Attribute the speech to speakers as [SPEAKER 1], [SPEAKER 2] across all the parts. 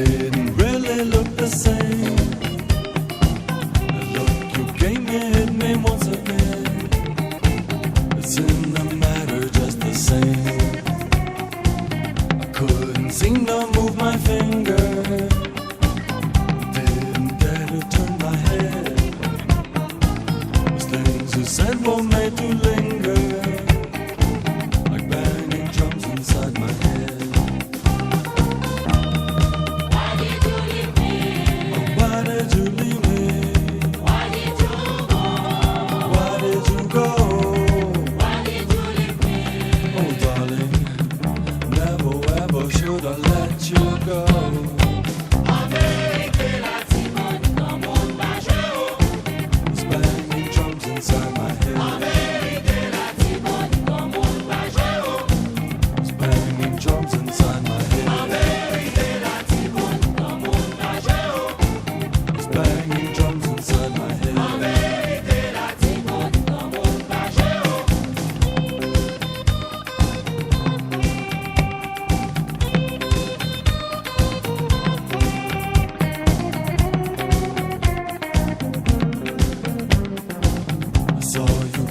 [SPEAKER 1] didn't really look the same. The look you gave me hit me once again. It's in the matter just the same. I couldn't seem to move my finger. Didn't dare to turn my head. Those things you said were made to linger, like banging drums inside my head.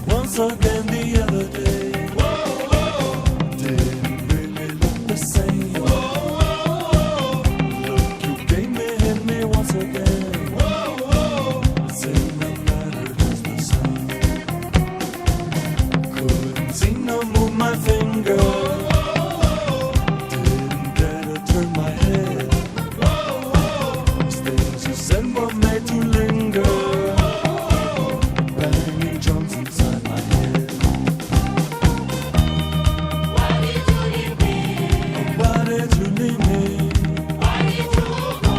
[SPEAKER 1] Once again the other day. Whoa, whoa. Didn't really look the same. Whoa, whoa. Look you gave me hit me once again. Whoa, whoa. It's in the matter just the same. Couldn't seem to move my finger. Didn't dare to turn my head. Those things you said were made to linger. Banging drums inside my head. Why did you leave me? Why did you leave me? Why did you go?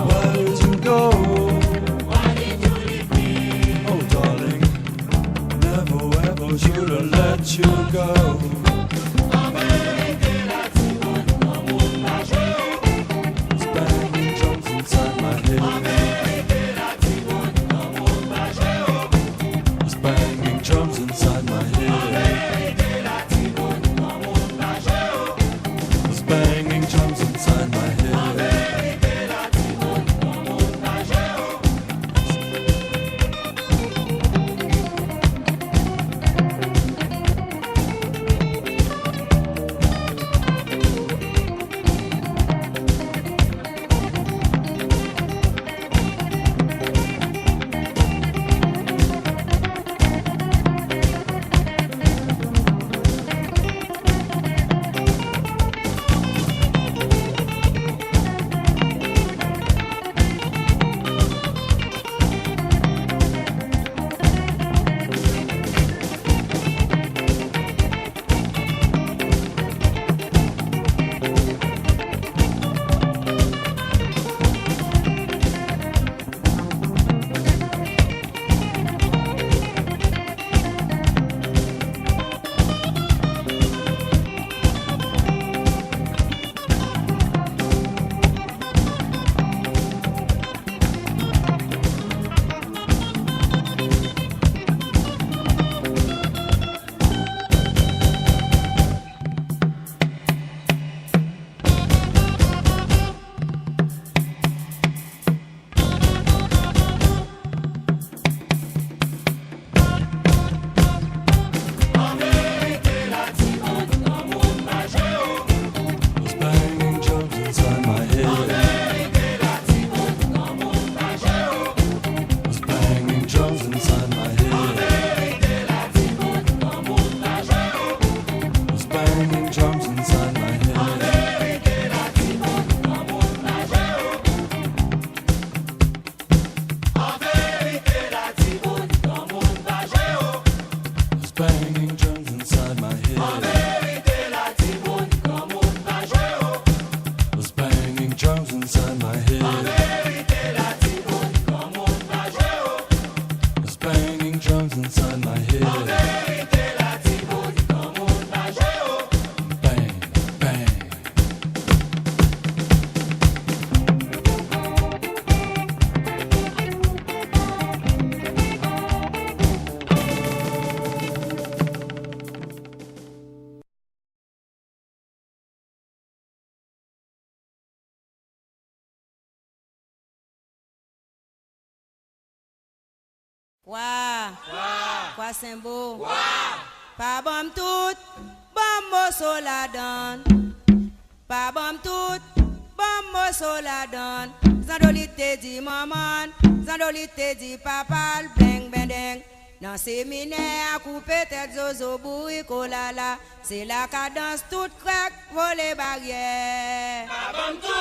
[SPEAKER 1] Why did you go? Why did you leave me? Oh darling, never ever should have let you go. It's banging drums inside my head. Banging drums inside my head. There's banging drums inside my head.
[SPEAKER 2] Wa. Quoi Saint-Beau. Pas bon tout, bon mosso la donne. Pas bon tout, bon mosso la donne. Zandolite dit maman, Zandolite dit papa, bling bendeng. Dans séminaire, à couper tête zozo boui kolala. C'est la cadence toute craque, voler barrière. Pas bon tout.